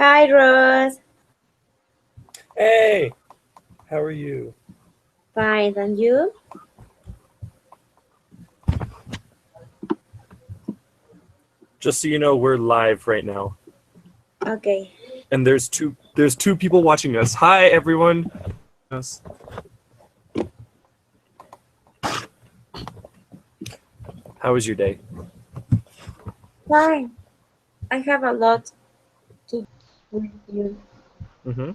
Hi, Rose. Hey, how are you? Fine, and you? Just so you know, we're live right now, Okay. and there's two people watching us. Hi, everyone. Yes. How was your day? Fine. I have a lot to do with you. Mm-hmm.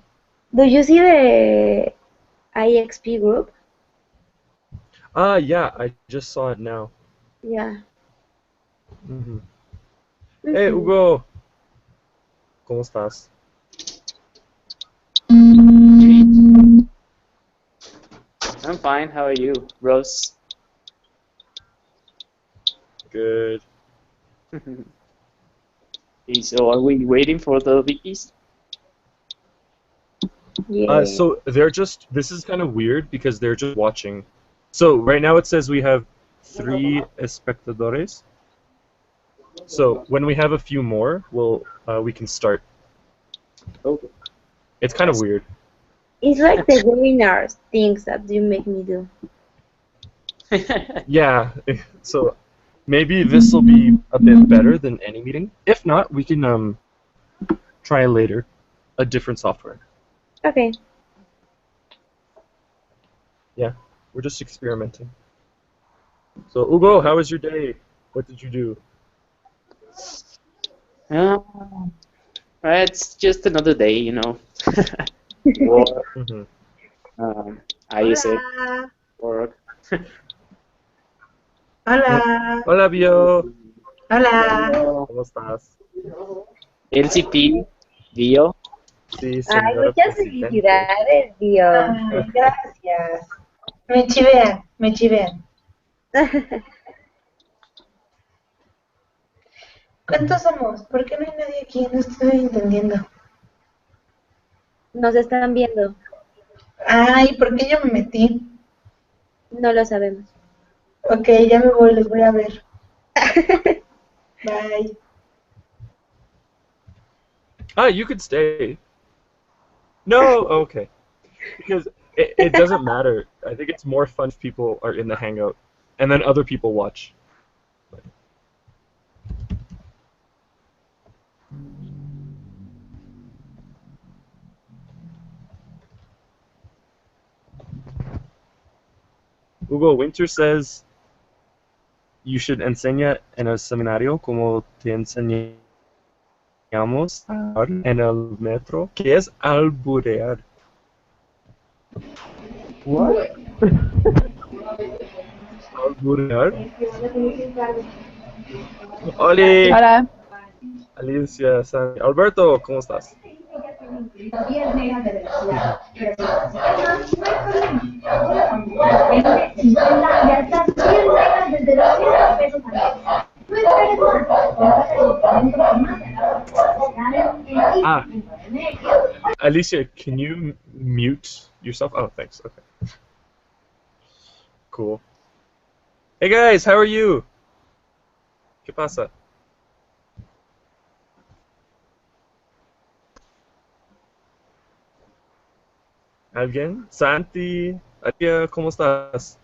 Do you see the IXP group? Yeah, I just saw it now. Yeah. Mm-hmm. Hey, Mhm. Hugo, ¿cómo estás? I'm fine. How are you, Rose? Good. So are we waiting for the VPs? Yeah. So this is kind of weird because they're just watching. So right now it says we have 3 espectadores. So when we have a few more, we can start. Okay. It's kind of weird. It's like the webinars things that you make me do. Yeah, so maybe this will be a bit better than any meeting. If not, we can try later a different software. Okay. Yeah, we're just experimenting. So Ugo, how was your day? What did you do? Uh, it's just another day, you know. Work. Hmm. I use it. Hola, Work. Yep. hola, Hola, Bio. hola. ¿Cómo estás? LCP, Dio. Sí, Ay, señora muchas presidente. felicidades, Dios. Ay, gracias. Me chivean, me chivean. ¿Cuántos somos? ¿Por qué no hay nadie aquí? No estoy entendiendo. Nos están viendo. Ay, ¿por qué yo me metí? No lo sabemos. Ok, ya me voy, los voy a ver. Bye. You could stay. No, okay. Because it doesn't matter. I think it's more fun if people are in the Hangout, and then other people watch. Hugo Winter says you should enseñar en el seminario como te enseñamos en el metro, que es alburear. What? Alburear. Oli, Hola. Alicia, Sandy. Alberto, ¿cómo estás? Ah, Alicia, can you mute yourself? Oh, thanks. Okay. Cool. Hey guys, how are you? ¿Qué pasa? ¿Alguien? Santi, Alia, ¿cómo estás?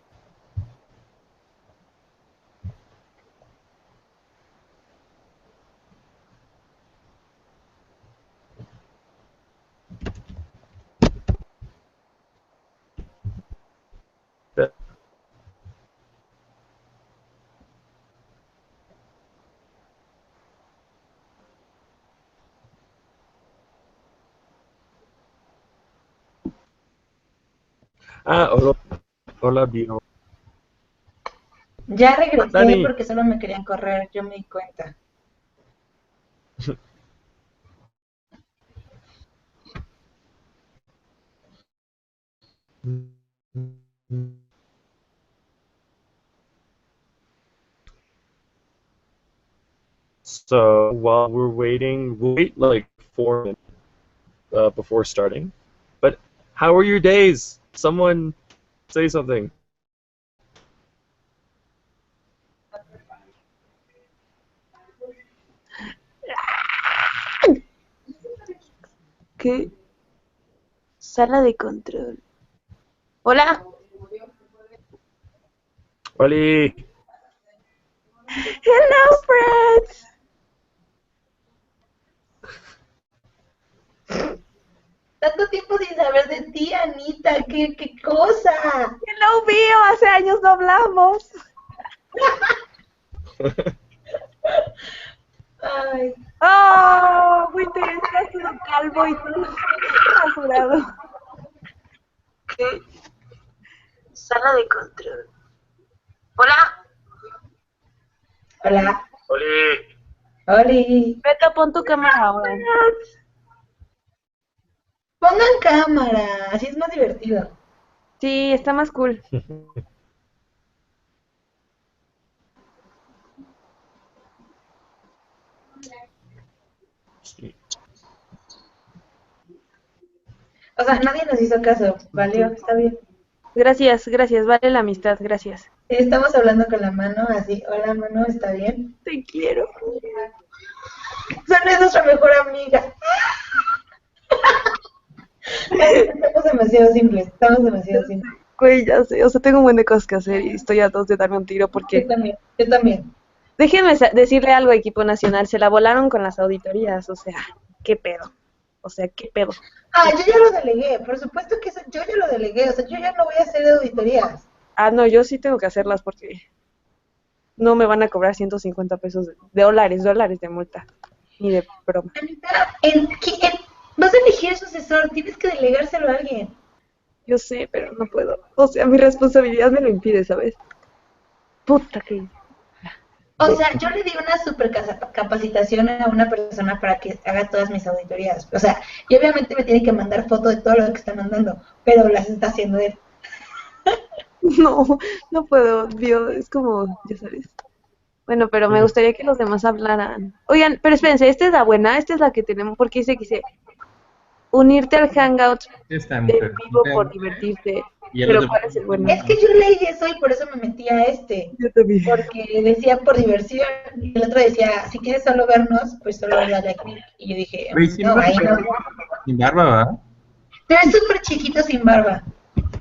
Hola, hola, Bio. Ya regresé Dani. porque solo me querían correr, yo me di cuenta. So while we're waiting, we'll wait like 4 minutes before starting. But how are your days? Someone say something. ¿Qué? Sala de control. Hola. Oli. Hello, friends. Tanto tiempo sin saber de ti, Anita. ¿Qué cosa? Hello, Bio. Hace años no hablamos. Ay, Oh, Winter, estás todo calvo y todo rasurado. ¿Qué? Sala de control. Hola. hola. Oli. Oli. Beto, pon tu cámara ahora. Pongan cámara, así es más divertido. Sí, está más cool. Sí. O sea, nadie nos hizo caso, valió, está bien. Gracias, gracias. Vale la amistad, gracias. Sí, estamos hablando con la mano, así, hola mano, ¿está bien? Te quiero. Son es nuestra mejor amiga. Estamos demasiado simples, estamos demasiado simples. Güey, ya sé. O sea, tengo un buen de cosas que hacer y estoy a dos de darme un tiro Yo porque... también, yo también. Déjenme decirle algo, equipo nacional. Se la volaron con las auditorías. O sea, qué pedo. O sea, qué pedo. Ah, yo ya lo delegué, por supuesto que yo ya lo delegué, o sea, yo ya no voy a hacer auditorías. Ah, no, yo sí tengo que hacerlas porque no me van a cobrar 150 pesos de dólares de multa. Ni de broma. Anita, vas a elegir sucesor, tienes que delegárselo a alguien. Yo sé, pero no puedo. O sea, mi responsabilidad me lo impide, ¿sabes? Puta que... O sea, yo le di una super capacitación a una persona para que haga todas mis auditorías. O sea, y obviamente me tiene que mandar foto de todo lo que está mandando, pero las está haciendo él. No, no puedo, Dios, es como, ya sabes. Bueno, pero me gustaría que los demás hablaran. Oigan, pero espérense, esta es la buena, esta es la que tenemos, porque dice que dice unirte al Hangout Esta de mujer. vivo por divertirte. Y el Pero otro. ¿cuál es el bueno? Es que yo leí eso y por eso me metí a este. Yo también. Porque decía por diversión y el otro decía, si quieres solo vernos, pues solo dale a clic. Y yo dije, Güey, sin no, barba, ahí no. sin barba, ¿verdad? Pero es súper chiquito sin barba.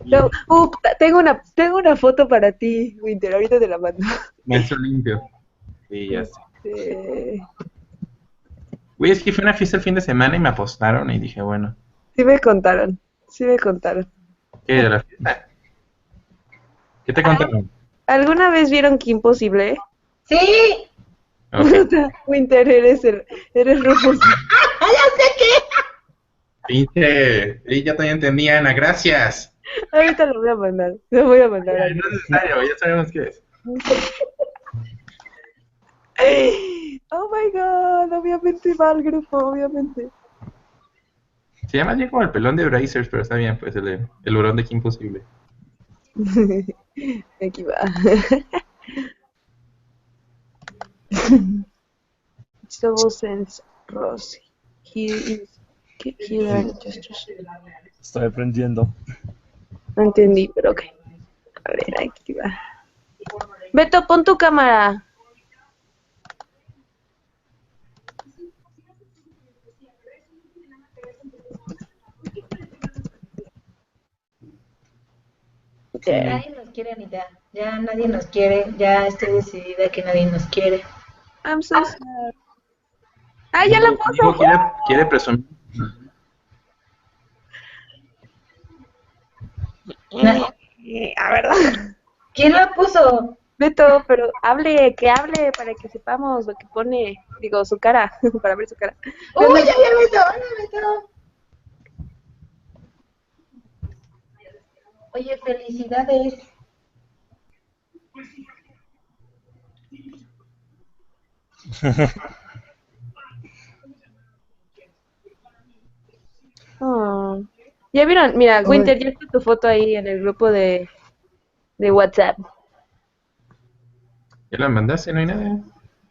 No, tengo una foto para ti, Winter, ahorita te la mando. Maestro limpio. Sí, ya sé. Eh, Güey, es que fue una fiesta el fin de semana y me apostaron y dije, bueno, sí me contaron, sí me contaron. ¿qué de la fiesta? ¿Qué te contaron? ¿Alguna vez vieron Qué Imposible? Sí, Ok. Winter, eres Rufus. ya sé qué. Pinche. Y ya también entendí, Ana, gracias. Ahorita lo voy a mandar, lo voy a mandar. Ya, no es necesario, ya sabemos qué es. Oh my god, obviamente va al grupo, obviamente. Se llama bien como el pelón de Brazers, pero está bien, pues el hurón de Qué Imposible. Aquí va. Double sense Rossi. Here gestures. Estoy aprendiendo. No entendí, pero ok. A ver, aquí va. Beto, pon tu cámara. Nadie nos quiere, Anita. Ya nadie nos quiere. Ya estoy decidida que nadie nos quiere. I'm so sad. ¡Ah, ya la Diego puso! quiere presumir. A ver. ¿Quién la puso? Beto, pero que hable para que sepamos lo que pone. Digo, su cara, para ver su cara. ¡Uy, ya había visto! ¡Hola, Beto! Oye, felicidades. Oh. Ya vieron, mira, Winter, ya está tu foto ahí en el grupo de WhatsApp. Ya la mandaste, no hay nada.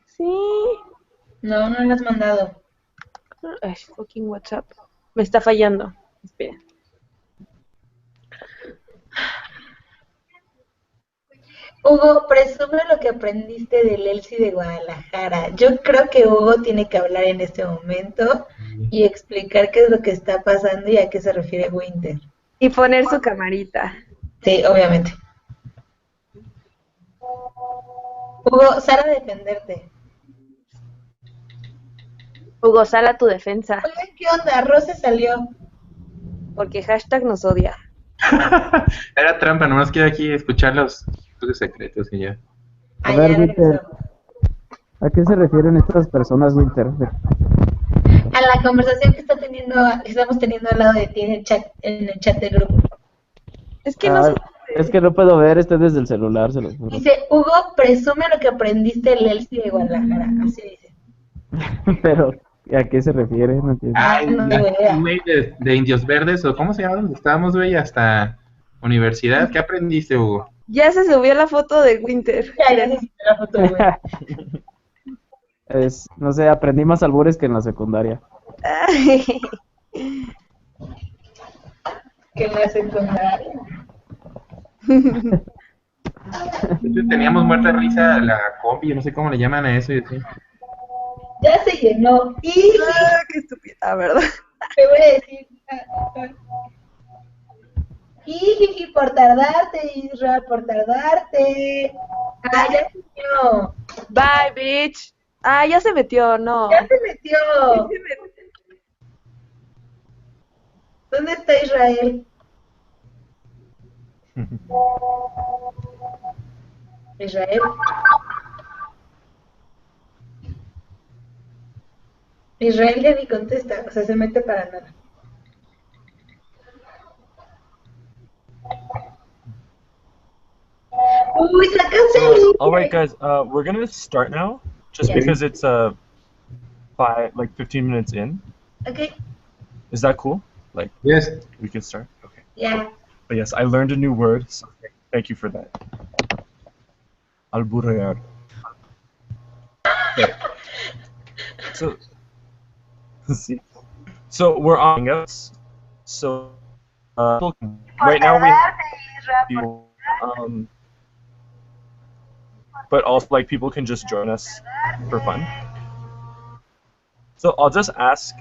Sí. No, no la has mandado. Ay, fucking WhatsApp. Me está fallando. Espera. Hugo, presume lo que aprendiste del Elsie de Guadalajara. Yo creo que Hugo tiene que hablar en este momento y explicar qué es lo que está pasando y a qué se refiere Winter. Y poner su camarita. Sí, obviamente. Hugo, Sara, defenderte. Hugo, sal a tu defensa, Oigan, ¿qué onda? Rose salió. porque hashtag nos odia. Era trampa, nomás quiero aquí escuchar los secretos y ya. A Ah, ver, ya Winter, regresó. ¿a qué se refieren estas personas, Winter? A la conversación que estamos teniendo al lado de ti en el chat del grupo. Es que no Ah, se es que no puedo ver, estoy desde el celular, se los juro. Dice, Hugo, presume lo que aprendiste en el de Guadalajara. Así dice. Pero, ¿a qué se refiere? No entiendo. Ah, Ay, no tengo idea. güey, de Indios Verdes, o ¿cómo se llama? ¿Dónde estábamos, güey? Hasta universidad. ¿Qué aprendiste, Hugo? Ya se subió la foto de Winter. Ya necesito la foto, güey. No sé, aprendí más albures que en la secundaria. Ay, Que en la secundaria. De hecho, teníamos muerta de risa la combi, yo no sé cómo le llaman a eso y así. Ya se llenó. Y qué estúpida, ¿verdad? te voy a decir. Jiji, por tardarte, Isra, por tardarte. Ah, ya se metió. Bye, bitch. Ah, ya se metió, no. Ya se metió. ¿Dónde está Israel? Israel. Israel ya ni contesta, o sea, se mete para nada. Uy, sacaste el link. All right, guys. We're gonna start now, just Yeah. because it's 15 minutes in. Okay, Is that cool? Like Yes. we can start. Okay. yeah. But yes, I learned a new word. So thank you for that. Alburear. Okay. So, let's see. So we're on Hangouts. So right now we have people, but also like people can just join us for fun. So I'll just ask,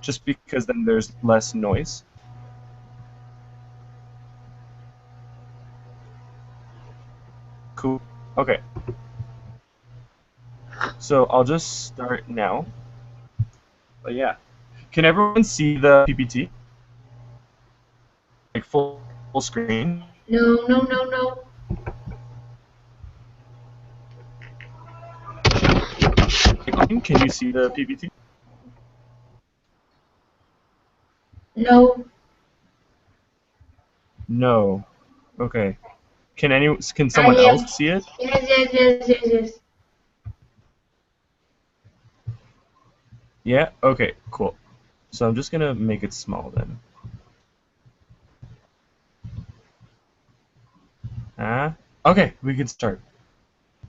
just because then there's less noise. Cool. Okay. So I'll just start now. But yeah. Can everyone see the PPT? Like full screen? No, no, no, no. Can you see the PPT? No. No. Okay. Can someone I am. else see it? Yes. Yeah? Okay, cool. So I'm just gonna make it small then. Okay, we can start.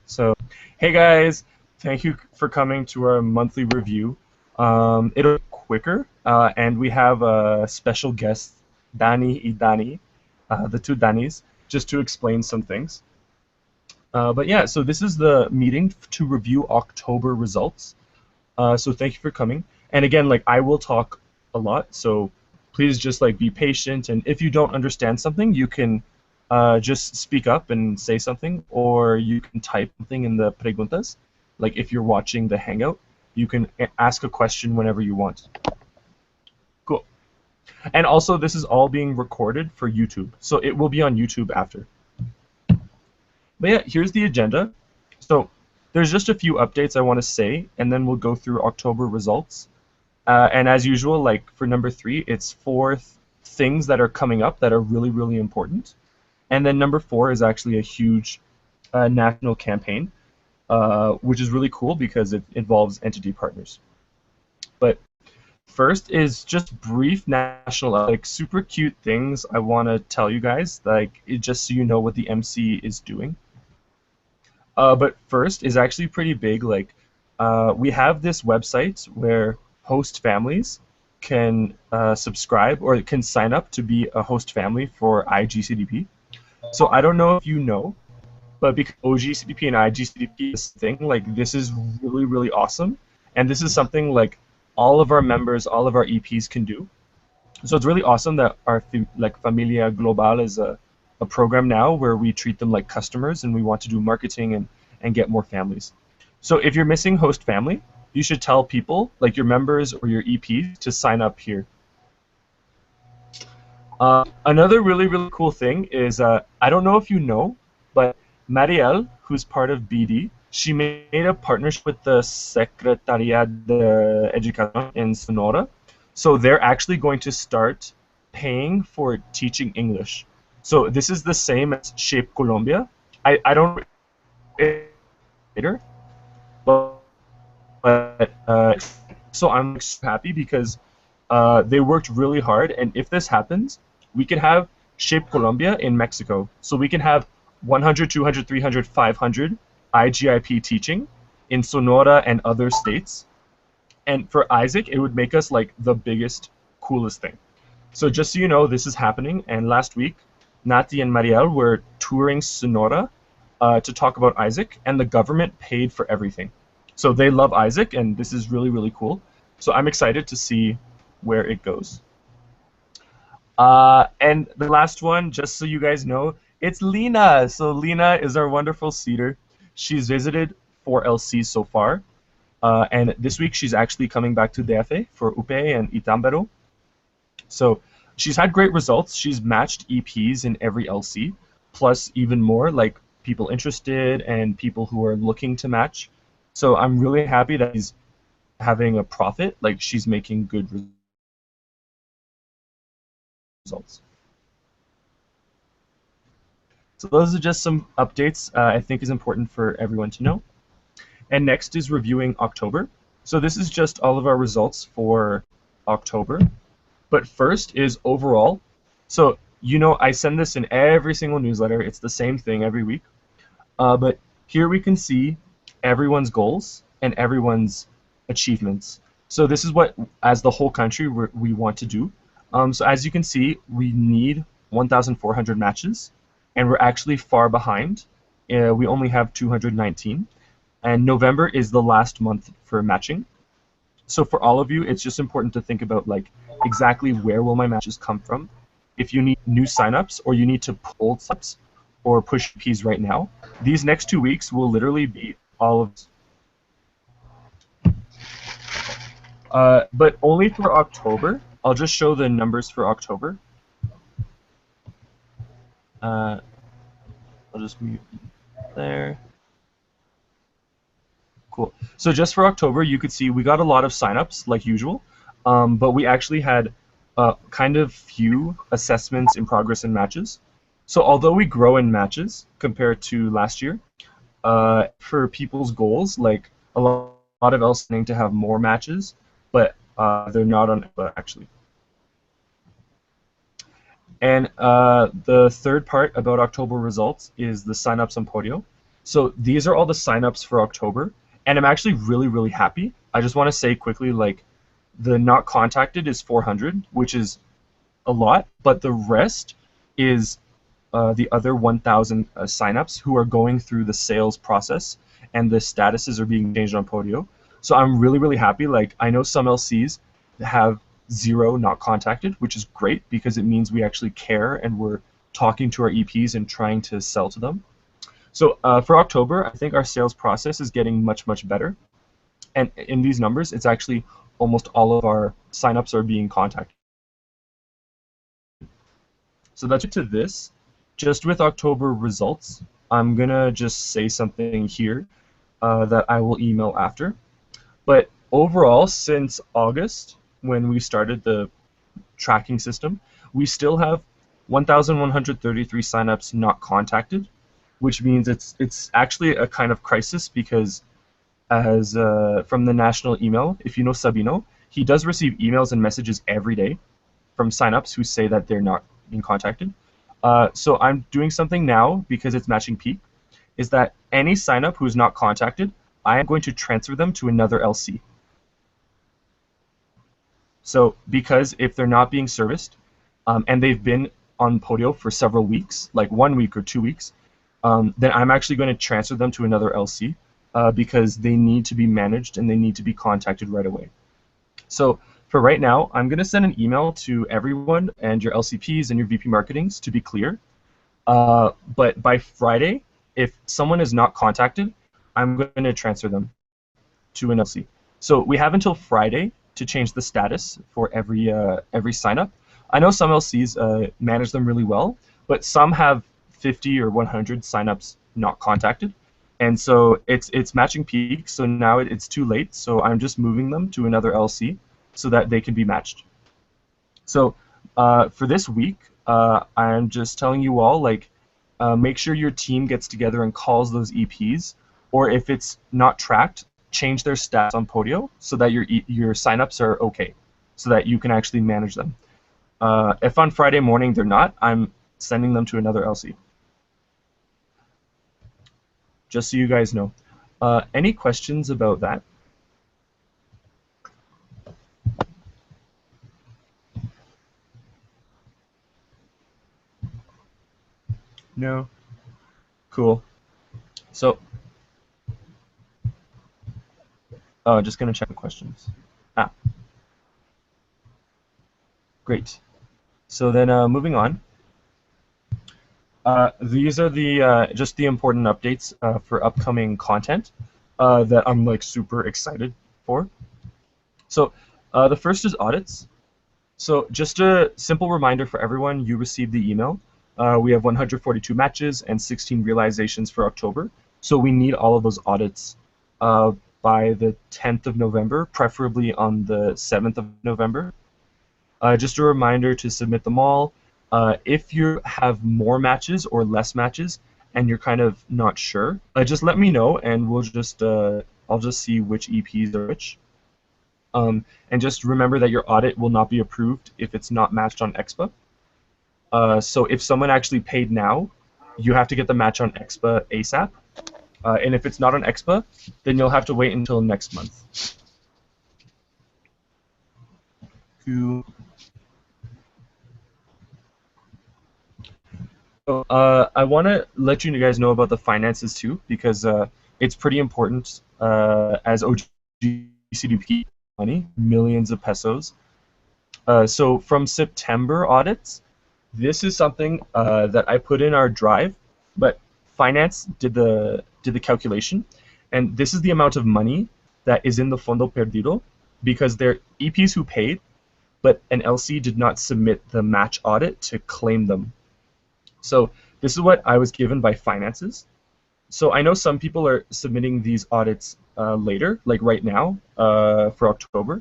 So, hey guys, thank you for coming to our monthly review. It'll be quicker, and we have a special guest, Dani and Dani, the two Danis, just to explain some things. But yeah, so this is the meeting to review October results. So thank you for coming. And again, like I will talk a lot, so please just like be patient. And if you don't understand something, you can just speak up and say something, or you can type something in the preguntas. Like if you're watching the Hangout, you can ask a question whenever you want. Cool. And also, this is all being recorded for YouTube, so it will be on YouTube after. But yeah, here's the agenda. So there's just a few updates I want to say, and then we'll go through October results. And as usual, like for number 3, it's 4 things that are coming up that are really, really important. And then number 4 is actually a huge national campaign, which is really cool because it involves entity partners. But first is just brief national, like super cute things I want to tell you guys, like just so you know what the MC is doing. But first is actually pretty big. Like we have this website where host families can subscribe or can sign up to be a host family for oGCDP. So I don't know if you know, but because oGCDP and oGCDP is this thing, like this is really, really awesome. And this is something like all of our members, all of our EPs can do. So it's really awesome that our like Familia Global is a program now where we treat them like customers and we want to do marketing and get more families. So if you're missing host family, you should tell people, like your members or your EPs, to sign up here. Another really, really cool thing is, I don't know if you know, but Marielle, who's part of BD, she made a partnership with the Secretaría de Educación in Sonora. So they're actually going to start paying for teaching English. So this is the same as Shape Colombia. I don't later, but so I'm so happy because they worked really hard, and if this happens, we can have Shape Colombia in Mexico. So we can have 100, 200, 300, 500 IGIP teaching in Sonora and other states. And for Isaac, it would make us like the biggest, coolest thing. So just so you know, this is happening. And last week, Nati and Marielle were touring Sonora to talk about Isaac, and the government paid for everything. So they love Isaac, and this is really, really cool. So I'm excited to see where it goes. And the last one, just so you guys know, it's Lena. So Lena is our wonderful seeder. She's visited 4 LCs so far. And this week she's actually coming back to DF for UPE and Itambero. So she's had great results. She's matched EPs in every LC, plus even more, like people interested and people who are looking to match. So I'm really happy that she's having a profit, like she's making good results. So those are just some updates I think is important for everyone to know. And next is reviewing October. So this is just all of our results for October. But first is overall. So you know I send this in every single newsletter. It's the same thing every week. But here we can see everyone's goals and everyone's achievements. So this is what, as the whole country, we want to do. So as you can see, we need 1,400 matches, and we're actually far behind. We only have 219. And November is the last month for matching. So for all of you, it's just important to think about like exactly where will my matches come from. If you need new signups or you need to pull subs or push EPs right now, these next 2 weeks will literally be all of but only for October. I'll just show the numbers for October. I'll just mute there. Cool. So just for October, you could see we got a lot of signups like usual, but we actually had kind of few assessments in progress in matches. So although we grow in matches compared to last year, for people's goals, like a lot of else needing to have more matches, but they're not on actually. And the third part about October results is the signups on Podio. So these are all the signups for October, and I'm actually really, really happy. I just want to say quickly, like, the not contacted is 400, which is a lot, but the rest is the other 1,000 signups who are going through the sales process, and the statuses are being changed on Podio. So I'm really, really happy. Like, I know some LCs have 0 not contacted, which is great because it means we actually care and we're talking to our EPs and trying to sell to them. So for October, I think our sales process is getting much, much better. And in these numbers, it's actually almost all of our signups are being contacted. So that's it to this. Just with October results, I'm going to just say something here that I will email after. But overall, since August, when we started the tracking system, we still have 1,133 signups not contacted, which means it's actually a kind of crisis because as from the national email, if you know Sabino, he does receive emails and messages every day from signups who say that they're not being contacted. So I'm doing something now because it's matching peak, is that any signup who's not contacted, I am going to transfer them to another LC. So because if they're not being serviced, and they've been on Podio for several weeks, like 1 week or 2 weeks, then I'm actually going to transfer them to another LC. because they need to be managed and they need to be contacted right away. So for right now, I'm going to send an email to everyone and your LCPs and your VP marketings to be clear. But by Friday, if someone is not contacted, I'm going to transfer them to an LC. So we have until Friday to change the status for every sign up. I know some LCs manage them really well, but some have 50 or 100 signups not contacted. And so it's matching peaks, so now it's too late, so I'm just moving them to another LC so that they can be matched. So for this week, I'm just telling you all, like, make sure your team gets together and calls those EPs, or if it's not tracked, change their stats on Podio so that your signups are okay, so that you can actually manage them. If on Friday morning they're not, I'm sending them to another LC. Just so you guys know. Any questions about that? No? Cool. So, just going to check the questions. Great. So then moving on. These are the just the important updates for upcoming content that I'm like super excited for. So the first is audits. So just a simple reminder for everyone, you received the email. We have 142 matches and 16 realizations for October. So we need all of those audits by the 10th of November, preferably on the 7th of November. Just a reminder to submit them all. If you have more matches or less matches and you're kind of not sure, just let me know and we'll just I'll just see which EPs are which. And just remember that your audit will not be approved if it's not matched on Expa. So if someone actually paid now, you have to get the match on Expa ASAP. And if it's not on Expa, then you'll have to wait until next month. So, I want to let you guys know about the finances too, because it's pretty important as oGCDP money, millions of pesos. So from September audits, this is something that I put in our drive, but finance did the calculation, and this is the amount of money that is in the Fondo Perdido because they're EPs who paid, but an LC did not submit the match audit to claim them. So this is what I was given by finances. So I know some people are submitting these audits later, like right now for October,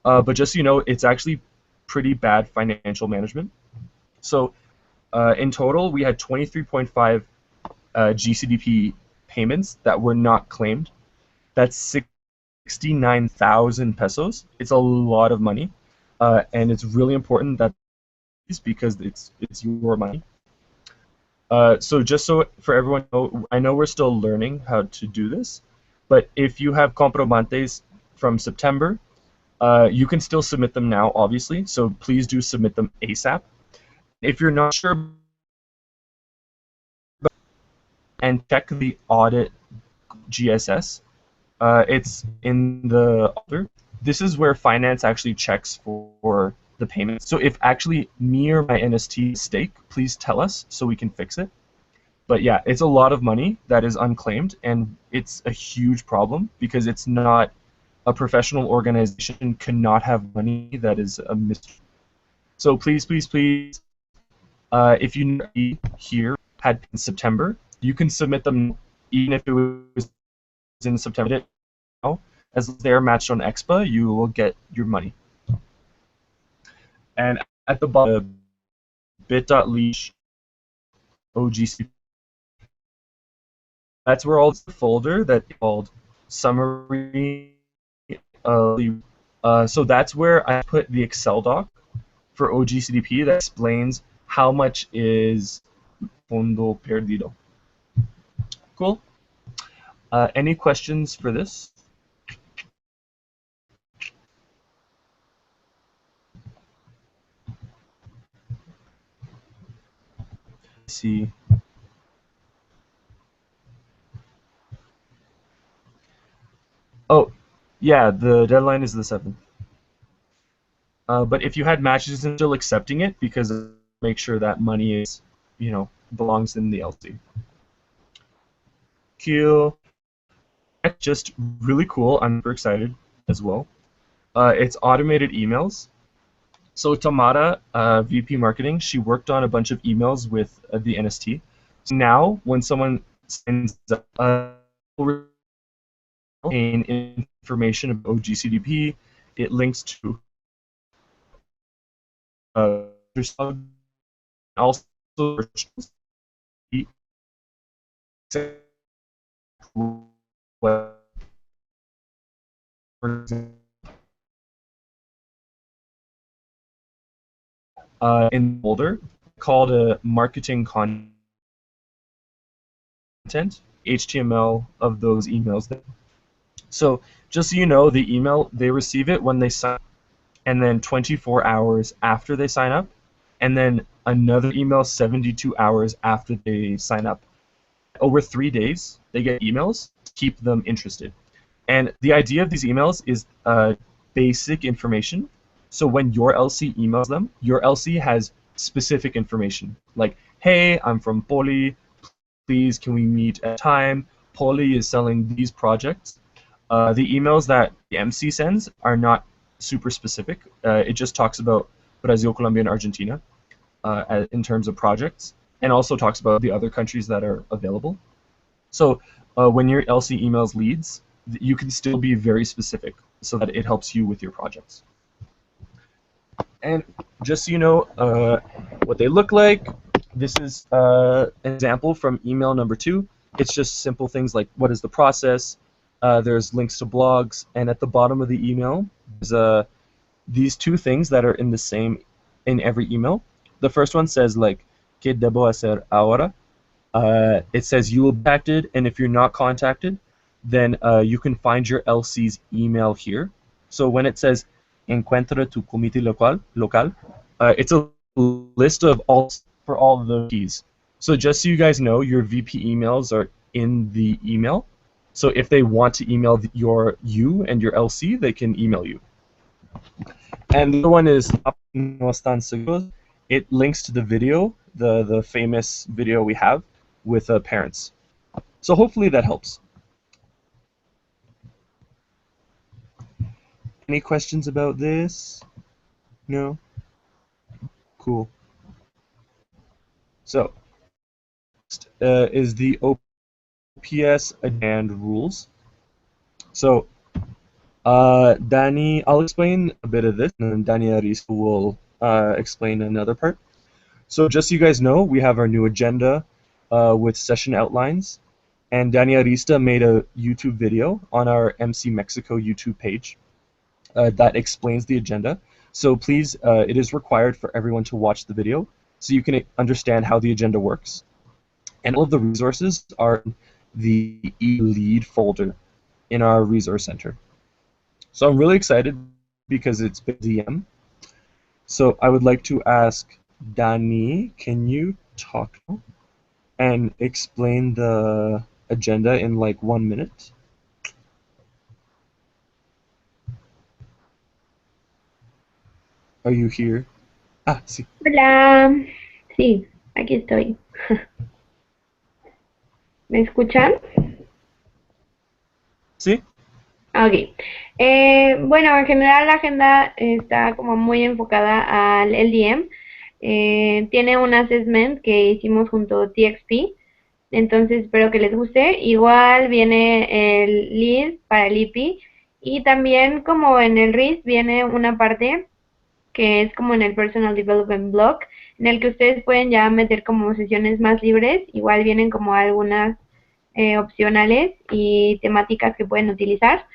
but just so you know, it's actually pretty bad financial management. So in total, we had 23.5 GCDP payments that were not claimed. That's 69,000 pesos. It's a lot of money, and it's really important that because it's your money. So just so for everyone, I know we're still learning how to do this, but if you have comprobantes from September, you can still submit them now, obviously, so please do submit them ASAP. If you're not sure, and check the audit GSS, it's in the other. This is where finance actually checks for the payment. So if actually me or my NST mistake, please tell us so we can fix it. But yeah, it's a lot of money that is unclaimed, and it's a huge problem because it's not a professional organization cannot have money that is a mystery. So please, please, please, if you here had in September, you can submit them even if it was in September. Now, as they're matched on Expa, you will get your money. And at the bottom, bit.ly oGCDP. That's where all the folder that called summary. So that's where I put the Excel doc for oGCDP that explains how much is Fondo Perdido. Cool. Any questions for this? Let's see. Yeah, the deadline is the 7th. But if you had matches and still accepting it, because make sure that money is, belongs in the LC. Cool. Just really cool. I'm super excited as well. It's automated emails. So Tamara, VP Marketing, she worked on a bunch of emails with the NST. So now, when someone sends information about oGCDP, it links to also in the folder called a marketing content, HTML of those emails. So just so you know, the email, they receive it when they sign up, and then 24 hours after they sign up, and then another email 72 hours after they sign up. Over 3 days, they get emails to keep them interested. And the idea of these emails is basic information. So when your LC emails them, your LC has specific information. Like, hey, I'm from Poli. Please, can we meet at a time? Poli is selling these projects. The emails that the MC sends are not super specific. It just talks about Brazil, Colombia, and Argentina in terms of projects, and also talks about the other countries that are available. So when your LC emails leads, you can still be very specific so that it helps you with your projects. And just so you know what they look like, this is an example from email number 2. It's just simple things like what is the process, there's links to blogs, and at the bottom of the email, there's these 2 things that are in the same in every email. The first one says like, ¿Qué debo hacer ahora? It says you will be contacted, and if you're not contacted, then you can find your LC's email here. So when it says encuentra tu comité local, it's a list of all for all of the keys. So just so you guys know, your VP emails are in the email. So if they want to email you and your LC, they can email you. And the other one is no están seguros. It links to the video, the famous video we have with parents. So hopefully that helps. Any questions about this? No? Cool. So, next is the OPS and rules. So, Danny, I'll explain a bit of this, and then Danny Aris will explain another part. So just so you guys know, we have our new agenda with session outlines, and Danny Arista made a YouTube video on our MC Mexico YouTube page that explains the agenda. So please, it is required for everyone to watch the video so you can understand how the agenda works. And all of the resources are in the e-lead folder in our resource center. So I'm really excited because it's DM. So I would like to ask Danny, can you talk and explain the agenda in like 1 minute? Are you here? Ah, sí. Hola, sí, aquí estoy. ¿Me escuchan? Sí. Ok. Bueno, en general la agenda está como muy enfocada al LDM. Tiene un assessment que hicimos junto a TXP, entonces espero que les guste. Igual viene el lead para el IP y también como en el RIS viene una parte que es como en el Personal Development Blog, en el que ustedes pueden ya meter como sesiones más libres, igual vienen como algunas opcionales y temáticas que pueden utilizar.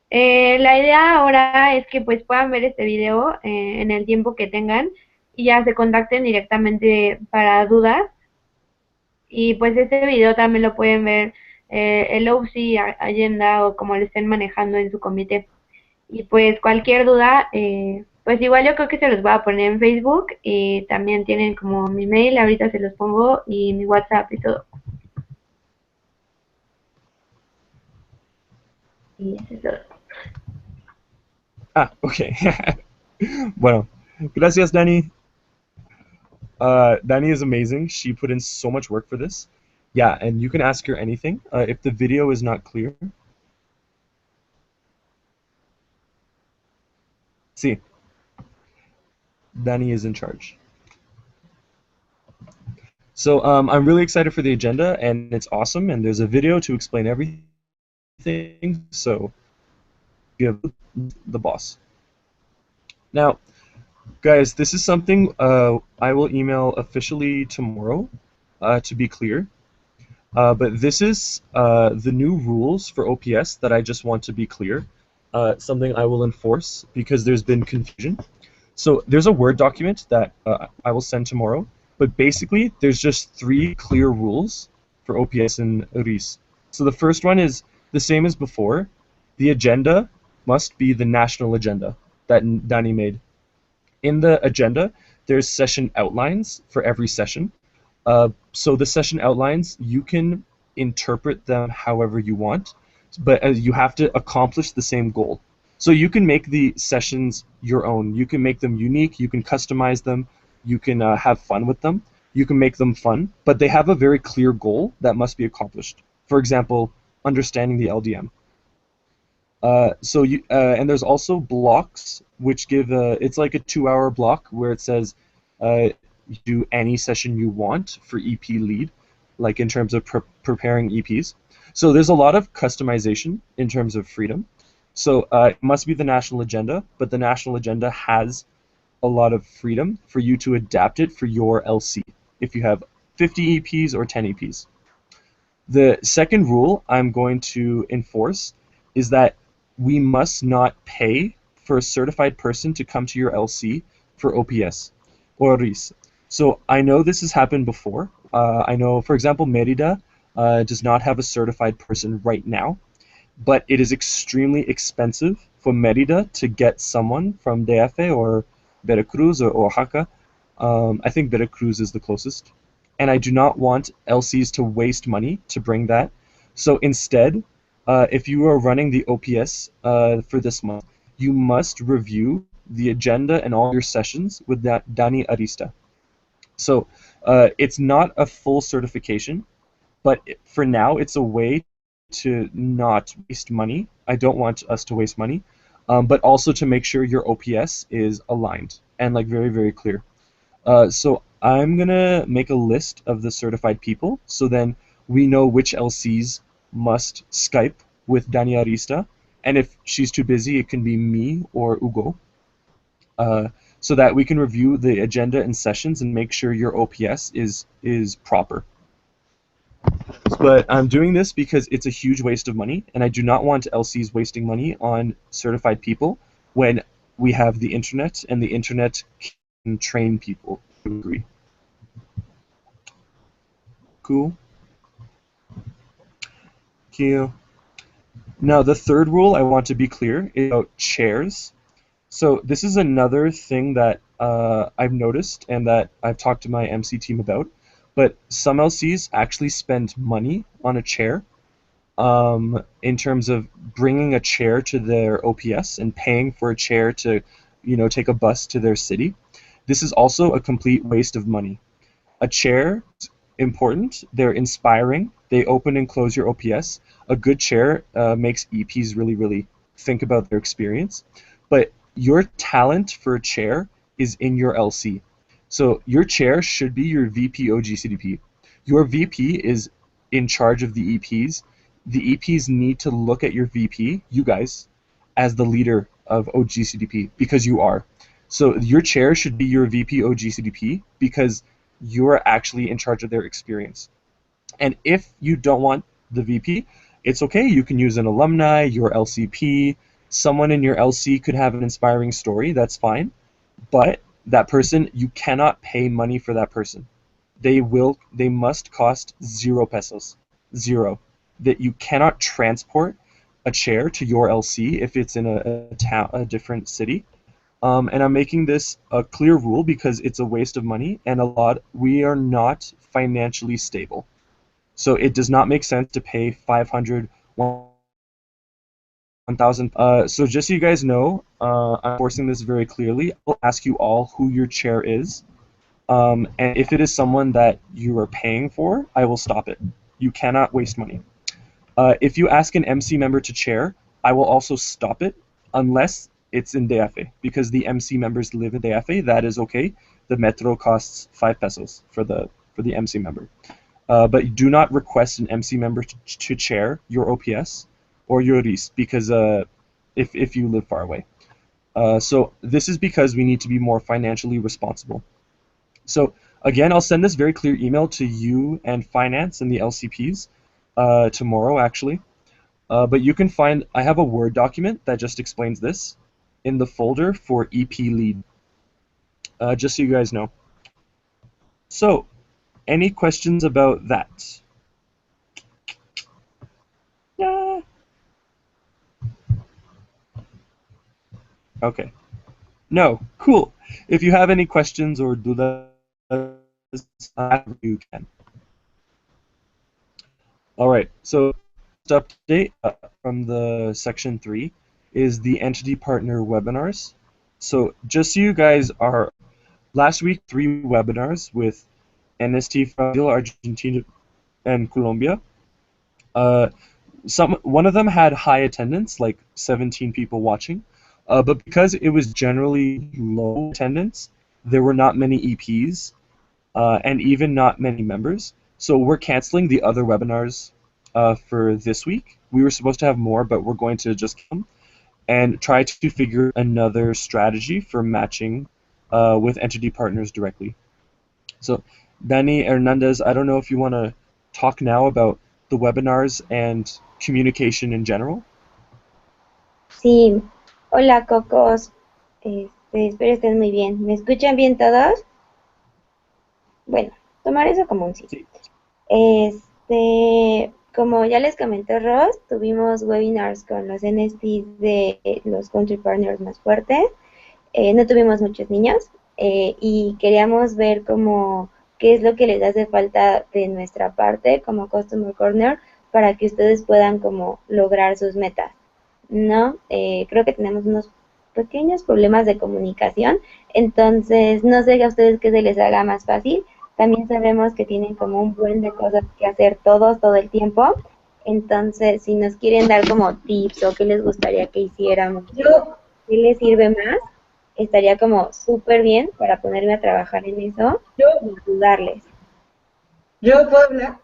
La idea ahora es que pues puedan ver este video en el tiempo que tengan y ya se contacten directamente para dudas. Y pues este video también lo pueden ver el OC, agenda o como lo estén manejando en su comité. Y pues cualquier duda, pues igual yo creo que se los voy a poner en Facebook y también tienen como mi mail, ahorita se los pongo y mi WhatsApp y todo. Y eso es todo. Ah, okay. Bueno, gracias, Dani. Dani is amazing. She put in so much work for this. Yeah, and you can ask her anything. If the video is not clear, see, Dani is in charge. So I'm really excited for the agenda, and it's awesome. And there's a video to explain everything. So give the boss. Now, guys, this is something I will email officially tomorrow. To be clear, but this is the new rules for OPS that I just want to be clear. Something I will enforce because there's been confusion. So there's a Word document that I will send tomorrow, but basically there's just 3 clear rules for OPS and RIS. So the first one is the same as before. The agenda must be the national agenda that Dani made. In the agenda, there's session outlines for every session. So the session outlines, you can interpret them however you want, but you have to accomplish the same goal. So you can make the sessions your own. You can make them unique. You can customize them. You can have fun with them. You can make them fun, but they have a very clear goal that must be accomplished. For example, understanding the LDM. And there's also blocks which give it's like a 2-hour block where it says you do any session you want for EP lead, like in terms of preparing EPs. So there's a lot of customization in terms of freedom. So it must be the national agenda, but the national agenda has a lot of freedom for you to adapt it for your LC if you have 50 EPs or 10 EPs. The second rule I'm going to enforce is that we must not pay for a certified person to come to your LC for OPS or RIS. So I know this has happened before. I know, for example, Merida does not have a certified person right now, but it is extremely expensive for Merida to get someone from DF or Veracruz or Oaxaca. I think Veracruz is the closest. And I do not want LCs to waste money to bring that. So instead, if you are running the OPS for this month, you must review the agenda and all your sessions with that Dani Arista. So it's not a full certification, but for now it's a way to not waste money. I don't want us to waste money, but also to make sure your OPS is aligned and like very, very clear. So I'm gonna make a list of the certified people, so then we know which LCs must Skype with Dani Arista, and if she's too busy, it can be me or Ugo, so that we can review the agenda and sessions and make sure your OPS is proper. But I'm doing this because it's a huge waste of money, and I do not want LCs wasting money on certified people when we have the internet, and the internet can train people to agree. Cool. Cool. Now, the third rule I want to be clear is about chairs. So this is another thing that I've noticed and that I've talked to my MC team about. But some LCs actually spend money on a chair in terms of bringing a chair to their OPS and paying for a chair to, take a bus to their city. This is also a complete waste of money. A chair is important. They're inspiring. They open and close your OPS. A good chair makes EPs really, really think about their experience. But your talent for a chair is in your LC. So your chair should be your VP oGCDP. Your VP is in charge of the EPs. The EPs need to look at your VP, you guys, as the leader of oGCDP, because you are. So your chair should be your VP oGCDP because you're actually in charge of their experience. And if you don't want the VP, it's okay. You can use an alumni, your LCP. Someone in your LC could have an inspiring story. That's fine. But that person, you cannot pay money for that person. They must cost 0 pesos. 0. That you cannot transport a chair to your LC if it's in a different city. And I'm making this a clear rule because it's a waste of money, and we are not financially stable. So it does not make sense to pay 500, 1,000. So just so you guys know, I'm forcing this very clearly. I'll ask you all who your chair is. And if it is someone that you are paying for, I will stop it. You cannot waste money. If you ask an MC member to chair, I will also stop it unless it's in DF, because the MC members live in DF. That is okay. The metro costs 5 pesos for the MC member. But do not request an MC member to chair your OPS or your RIS, because if you live far away. So this is because we need to be more financially responsible. So again, I'll send this very clear email to you and finance and the LCPs tomorrow, actually. But you can find, I have a Word document that just explains this in the folder for EP lead, just so you guys know. So, any questions about that? Yeah. Okay. No, cool. If you have any questions or dudas, you can. All right, so update from the section 3 is the entity partner webinars. So just so you guys are, last week 3 webinars with NST Brazil, Argentina, and Colombia. One of them had high attendance, like 17 people watching, but because it was generally low attendance, there were not many EPs, and even not many members. So we're canceling the other webinars for this week. We were supposed to have more, but we're going to just come and try to figure another strategy for matching with entity partners directly. So, Danny Hernandez, I don't know if you want to talk now about the webinars and communication in general. Sí, hola Cocos, espero estén muy bien. ¿Me escuchan bien todos? Bueno, tomar eso como un sí. Sí. Como ya les comentó Ross, tuvimos webinars con los NSTs de los country partners más fuertes. No tuvimos muchos niños y queríamos ver como qué es lo que les hace falta de nuestra parte como Customer Corner para que ustedes puedan como lograr sus metas, ¿no? Creo que tenemos unos pequeños problemas de comunicación, entonces no sé a ustedes qué se les haga más fácil. También sabemos que tienen como un buen de cosas que hacer todos, todo el tiempo. Entonces, si nos quieren dar como tips o qué les gustaría que hiciéramos, qué les sirve más, estaría como súper bien para ponerme a trabajar en eso y ayudarles. ¿Yo puedo hablar?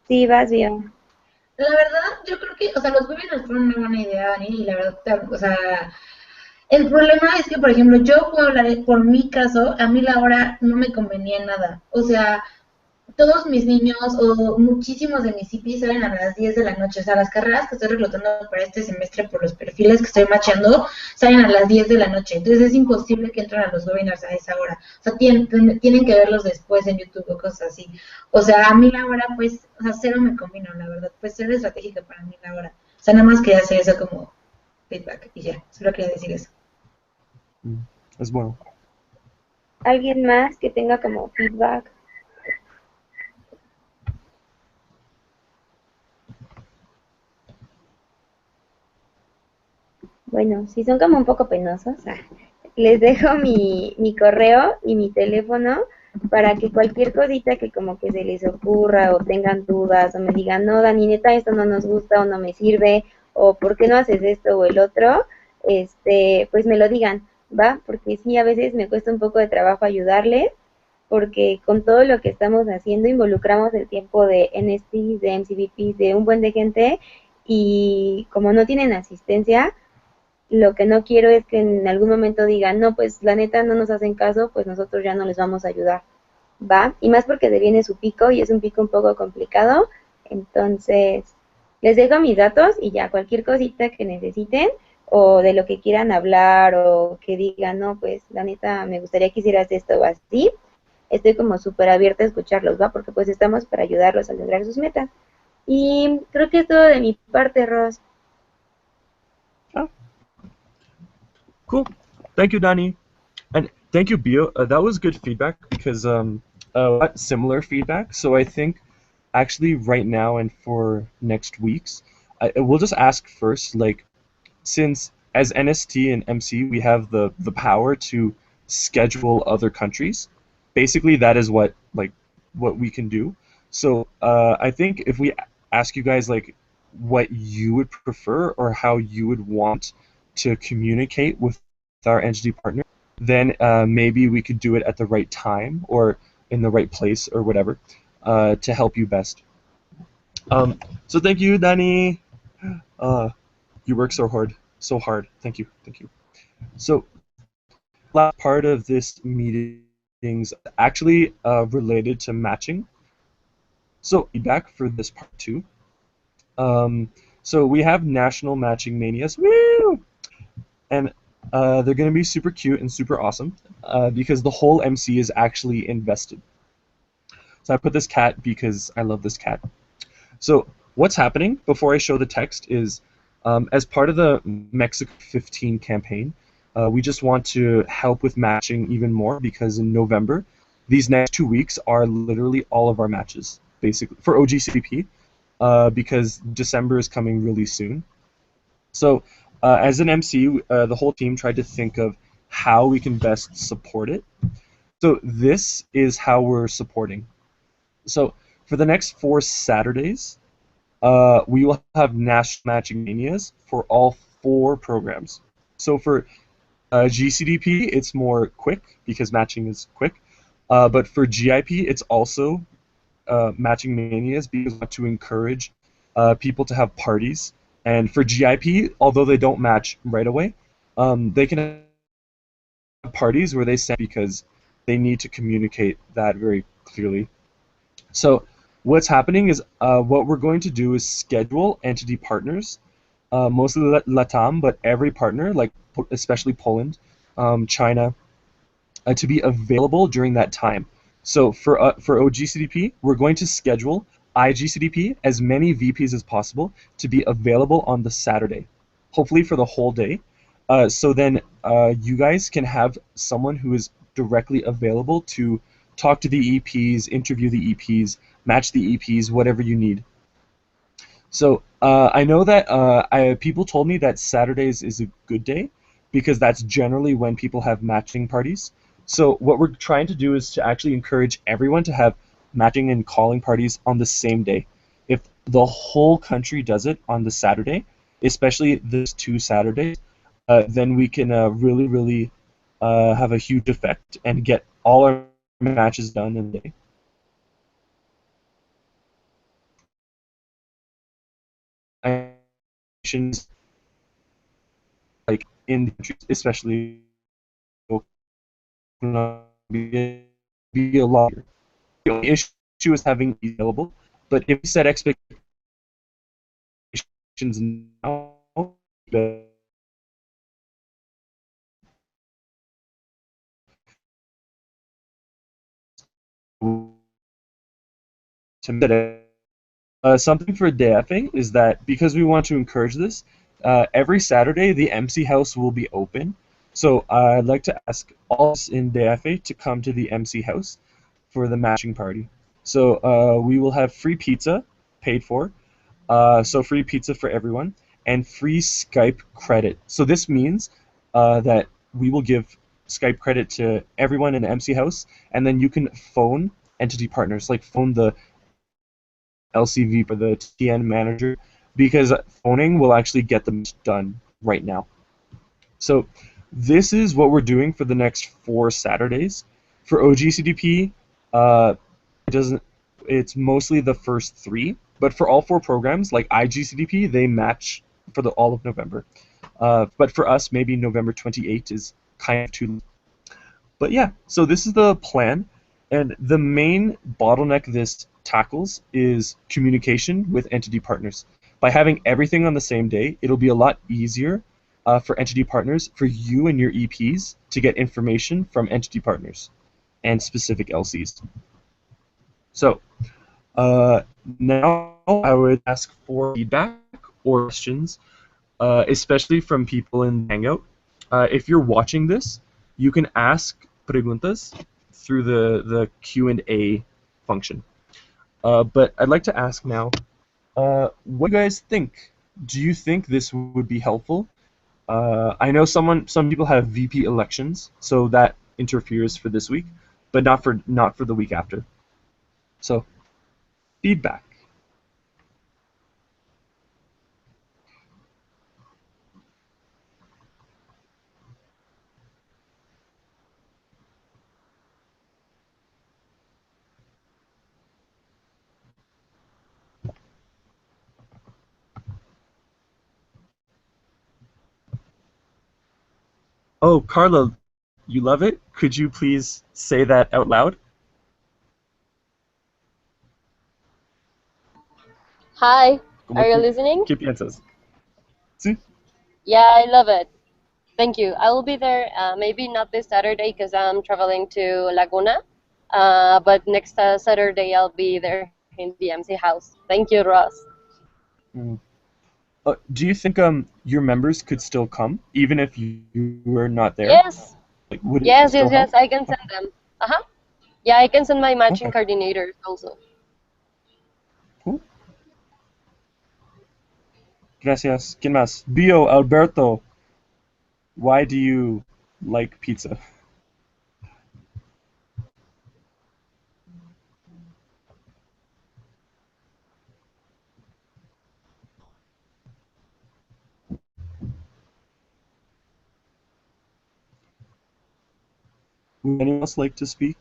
Sí, vas bien. La verdad, yo creo que, o sea, los webinars fueron una buena idea, Dani, y la verdad, o sea, el problema es que, por ejemplo, yo puedo hablar por mi caso, a mí la hora no me convenía nada. O sea, todos mis niños o muchísimos de mis CPs salen a las 10 de la noche. O sea, las carreras que estoy reclutando para este semestre por los perfiles que estoy machando salen a las 10 de la noche. Entonces es imposible que entren a los webinars a esa hora. O sea, tienen que verlos después en YouTube o cosas así. O sea, a mí la hora, pues, o sea, cero me combino, la verdad. Pues cero estratégica para mí la hora. O sea, nada más quería hacer eso como feedback y ya. Solo quería decir eso. Es bueno. ¿Alguien más que tenga como feedback? Bueno, si son como un poco penosos, les dejo mi correo y mi teléfono para que cualquier cosita que como que se les ocurra o tengan dudas o me digan, no, Dani, neta, esto no nos gusta o no me sirve o ¿por qué no haces esto o el otro? Pues me lo digan, ¿va? Porque sí, a veces me cuesta un poco de trabajo ayudarles porque con todo lo que estamos haciendo involucramos el tiempo de NSTs, de MCVPs, de un buen de gente y como no tienen asistencia, lo que no quiero es que en algún momento digan, no, pues la neta no nos hacen caso, pues nosotros ya no les vamos a ayudar, ¿va? Y más porque viene su pico y es un pico un poco complicado, entonces les dejo mis datos y ya cualquier cosita que necesiten o de lo que quieran hablar o que digan, no, pues la neta me gustaría que hicieras esto o así, estoy como súper abierta a escucharlos, ¿va? Porque pues estamos para ayudarlos a lograr sus metas. Y creo que es todo de mi parte, Ross. Cool. Thank you, Danny. And thank you, Bio. That was good feedback because similar feedback. So I think actually right now and for next weeks, we'll just ask first, like, since as NST and MC we have the power to schedule other countries. Basically, that is what we can do. So I think if we ask you guys like what you would prefer or how you would want to communicate with our entity partner, then maybe we could do it at the right time or in the right place or whatever to help you best. So thank you, Danny. You work so hard, so hard. Thank you, thank you. So last part of this meetings actually related to matching. So feedback for this part too. So we have national matching manias, woo! And they're going to be super cute and super awesome because the whole MC is actually invested. So I put this cat because I love this cat. So what's happening before I show the text is as part of the Mexico 15 campaign, we just want to help with matching even more because in November, these next 2 weeks are literally all of our matches, basically, for oGCDP, because December is coming really soon. So as an MC, the whole team tried to think of how we can best support it. So this is how we're supporting. So for the next 4 Saturdays, we will have national matching manias for all 4 programs. So for GCDP, it's more quick because matching is quick. But for GIP, it's also matching manias because we want to encourage people to have parties. And for GIP, although they don't match right away, they can have parties where they send because they need to communicate that very clearly. So what's happening is what we're going to do is schedule entity partners, mostly LATAM, but every partner, like especially Poland, China, to be available during that time. So for oGCDP, we're going to schedule iGCDP as many VPs as possible to be available on the Saturday, hopefully for the whole day. So then you guys can have someone who is directly available to talk to the EPs, interview the EPs, match the EPs, whatever you need. So I know that people told me that Saturdays is a good day because that's generally when people have matching parties. So what we're trying to do is to actually encourage everyone to have matching and calling parties on the same day. If the whole country does it on the Saturday, especially this 2 Saturdays, then we can really, really have a huge effect and get all our matches done in the day. Like in the countries, especially be a lot. The only issue is having it available, but if we set expectations now, something for DFing is that because we want to encourage this, every Saturday the MC house will be open. So I'd like to ask all of us in DFA to come to the MC house for the matching party. So we will have free pizza paid for, so free pizza for everyone, and free Skype credit. So this means that we will give Skype credit to everyone in the MC house, and then you can phone entity partners, like phone the LCV or the TN manager, because phoning will actually get them done right now. So this is what we're doing for the next 4 Saturdays. For oGCDP, it's mostly the first 3, but for all 4 programs, like iGCDP, they match for all of November. But for us, maybe November 28th is kind of too late. But yeah, so this is the plan, and the main bottleneck this tackles is communication with entity partners. By having everything on the same day, it'll be a lot easier for entity partners, for you and your EPs to get information from entity partners and specific LCs. So now I would ask for feedback or questions, especially from people in Hangout. If you're watching this, you can ask preguntas through the Q&A function. But I'd like to ask now, what do you guys think? Do you think this would be helpful I know some people have VP elections, so that interferes for this week, but not for the week after. So feedback. Oh, Carla, you love it? Could you please say that out loud? Hi, Como are you que, listening? ¿Qué piensas? Sí. Yeah, I love it. Thank you. I will be there, maybe not this Saturday because I'm traveling to Laguna, but next Saturday I'll be there in the MC house. Thank you, Ross. Mm. Do you think your members could still come even if you were not there? Yes, Like, would it yes, still yes, help? yes. I can send them. Uh-huh. Yeah, I can send my matching Okay, coordinators also. cool. Gracias. ¿Quién más? Bio, Alberto, why do you like pizza? Would anyone else like to speak?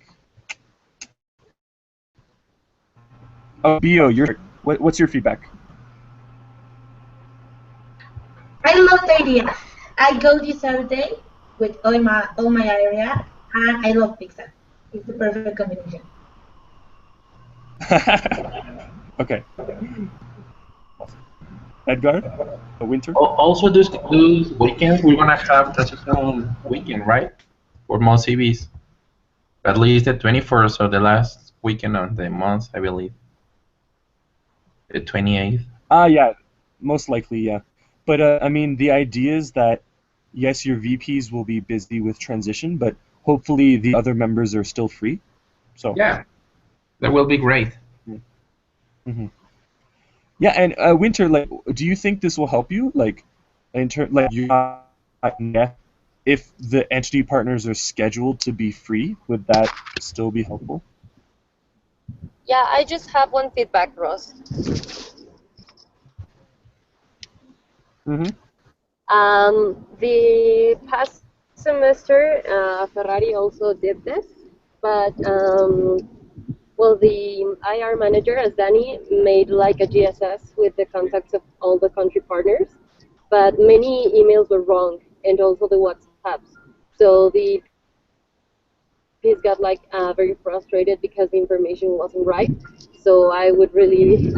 Oh, Bio, what's your feedback? I love the idea. I go this Saturday with all my area, and I love pizza. It's the perfect combination. Okay. Edgar? A winter? Also, those weekends we're gonna have transitional weekend, right? For most CVs, at least the 21st or the last weekend of the month, I believe, the 28th. Ah, yeah, most likely, yeah. But I mean, the idea is that yes, your VPs will be busy with transition, but hopefully the other members are still free. So, Yeah, that will be great. hmm yeah. And Winter, like, do you think this will help you? Like, like you're not net. If the entity partners are scheduled to be free, would that still be helpful? Yeah, I just have one feedback, Ross. Mm-hmm. The past semester, Ferrari also did this, but well, the IR manager, as Danny, made like a GSS with the contacts of all the country partners, but many emails were wrong, and also the WhatsApps. So the he's got like very frustrated because the information wasn't right. So I would really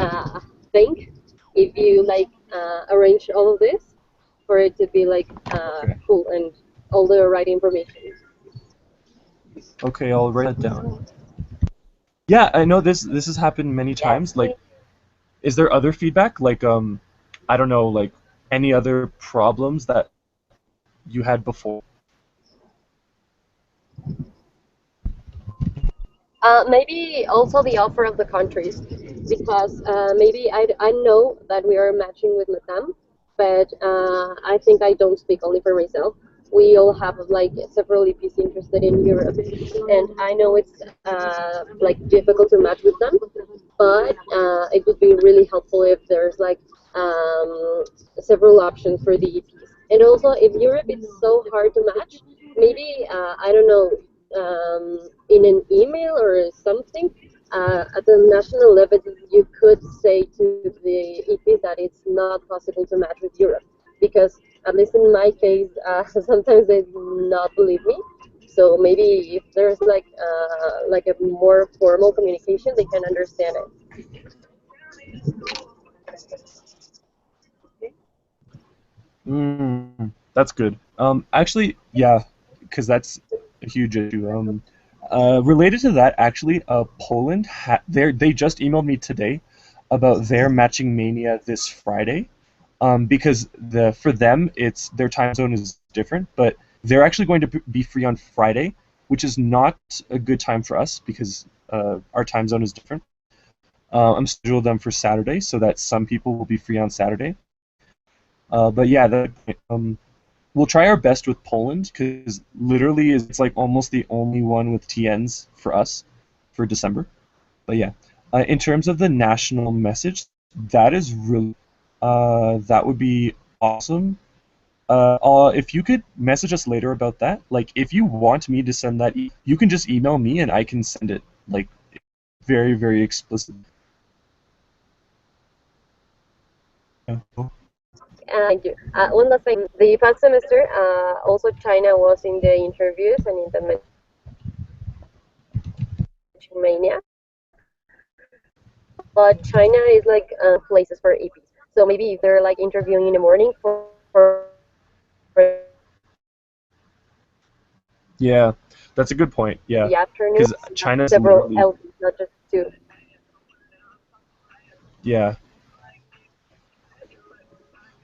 think if you like arrange all of this for it to be like Okay. cool and all the right information. Okay, I'll write that down. Yeah, I know this has happened many Yeah. times. Like, is there other feedback? Like, I don't know, like any other problems that you had before? Maybe also the offer of the countries, because maybe I know that we are matching with Latam, but I think I don't speak only for myself. We all have like several EPs interested in Europe, and I know it's like difficult to match with them, but it would be really helpful if there's like several options for the EPs. And also, if Europe is so hard to match, maybe I don't know, in an email or something. At the national level, you could say to the EPs that it's not possible to match with Europe, because at least in my case, sometimes they do not believe me. So maybe if there's like a more formal communication, they can understand it. That's good. Actually, yeah, because that's a huge issue. Related to that, actually, Poland they just emailed me today about their matching mania this Friday. Because for them it's their time zone is different, but they're actually going to be free on Friday, which is not a good time for us because our time zone is different. I'm scheduled them for Saturday so that some people will be free on Saturday. But yeah, we'll try our best with Poland because literally it's like almost the only one with TNs for us for December. But yeah, in terms of the national message, that is really that would be awesome. If you could message us later about that, like if you want me to send that, you can just email me and I can send it like very, very explicit. Yeah. Thank you. One last thing. The past semester, also China was in the interviews and in the matching mania. But China is like places for EPs. So maybe if they're like interviewing in the morning for Yeah, that's a good point. Yeah, the afternoon, because China's several literally, LPs, not just two. yeah,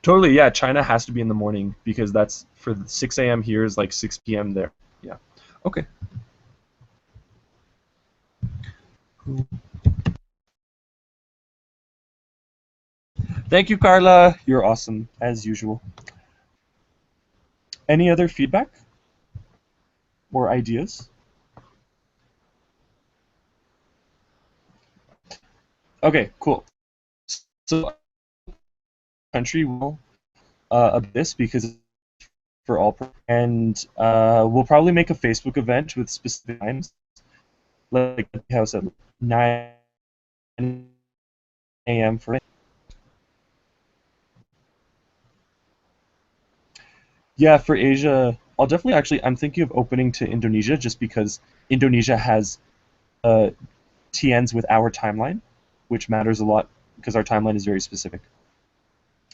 totally. Yeah, China has to be in the morning because that's for 6 a.m. here is like 6 p.m. there. Yeah. Okay. Thank you, Carla. You're awesome as usual. Any other feedback or ideas? Okay, cool. So country will of this because for all and we'll probably make a Facebook event with specific times, like at the house at 9 a.m. for. Yeah, for Asia, I'll definitely actually. I'm thinking of opening to Indonesia just because Indonesia has uh, TNs with our timeline, which matters a lot because our timeline is very specific.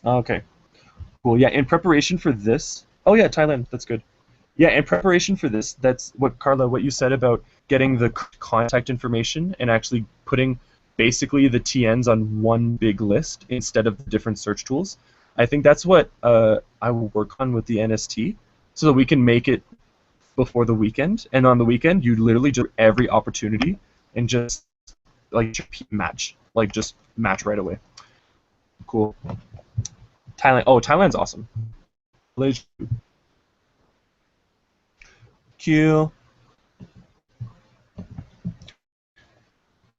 Okay, cool. Yeah, in preparation for this. Oh yeah, Thailand. That's good. Yeah, in preparation for this, that's what Carla, what you said about getting the contact information and actually putting basically the TNs on one big list instead of the different search tools. I think that's what I will work on with the NST so that we can make it before the weekend. And on the weekend, you literally just every opportunity and just like match, like just match right away. Cool. Thailand. Oh, Thailand's awesome. Q.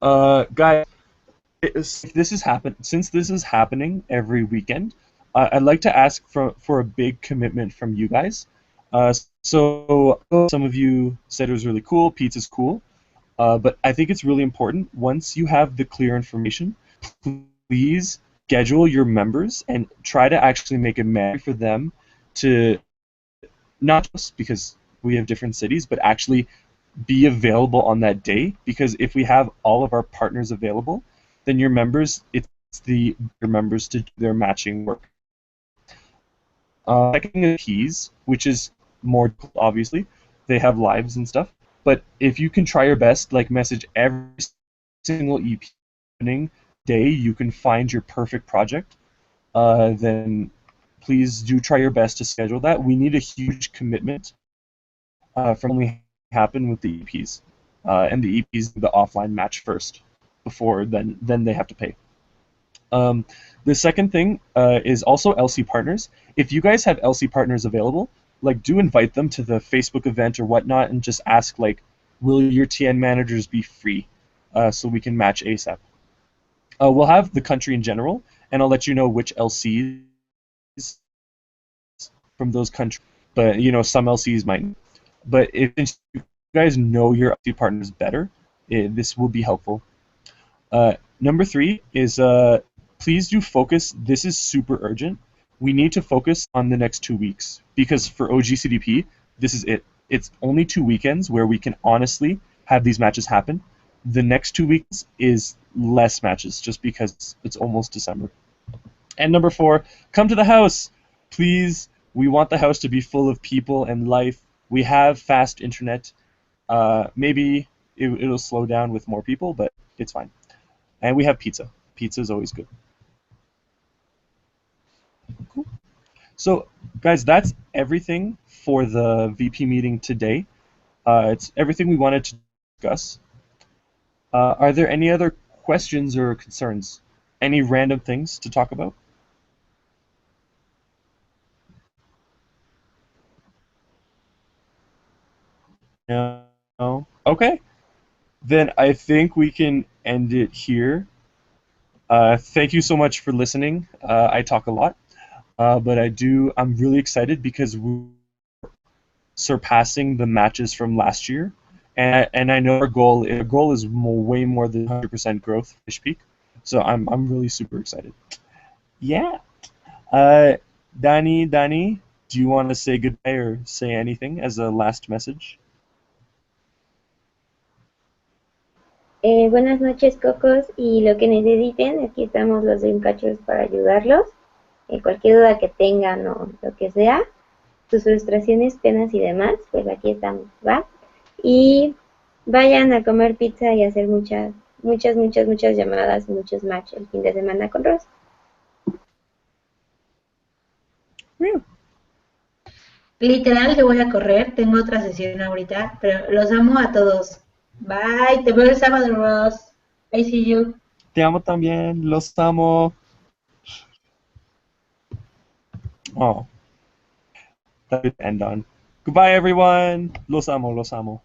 Guys, since this is happening every weekend, I'd like to ask for a big commitment from you guys. So some of you said it was really cool. Pizza's cool, but I think it's really important. Once you have the clear information, please schedule your members and try to actually make it mandatory for them to not just because we have different cities, but actually be available on that day, because if we have all of our partners available, then your members, your members to do their matching work. Second is keys, which is more obviously, they have lives and stuff. But if you can try your best, like message every single EP day, you can find your perfect project. Then please do try your best to schedule that. We need a huge commitment from we happen with the EPs, and the EPs do the offline match first before then they have to pay. The second thing is also LC partners. If you guys have LC partners available, like do invite them to the Facebook event or whatnot, and just ask like, will your TN managers be free, so we can match ASAP. We'll have the country in general, and I'll let you know which LCs from those countries. But some LCs might. But if you guys know your LC partners better, this will be helpful. Number 3 is please do focus. This is super urgent. We need to focus on the next 2 weeks, because for oGCDP, this is it. It's only 2 weekends where we can honestly have these matches happen. The next 2 weeks is less matches just because it's almost December. And number 4, come to the house. Please, we want the house to be full of people and life. We have fast internet. Maybe it'll slow down with more people, but it's fine. And we have pizza. Pizza is always good. Cool. So, guys, that's everything for the VP meeting today. It's everything we wanted to discuss. Are there any other questions or concerns? Any random things to talk about? No. Okay. Then I think we can end it here. Thank you so much for listening. I talk a lot, but I'm really excited because we're surpassing the matches from last year, and I know our goal is way more than 100% growth for Fish Peak, so I'm really super excited. Yeah. Uh, Danny, do you want to say goodbye or say anything as a last message? Buenas noches, Cocos, y lo que necesiten, aquí estamos los Dreamcatchers para ayudarlos. Cualquier duda que tengan o lo que sea, sus frustraciones, penas y demás, pues aquí estamos, ¿va? Y vayan a comer pizza y hacer muchas llamadas y muchos match el fin de semana con Ross. Yeah. Literal, yo voy a correr, tengo otra sesión ahorita, pero los amo a todos. Bye, te veo el sábado, Ross. I see you. Te amo también, los amo. Oh, that's good to end on. Goodbye, everyone. Los amo, los amo.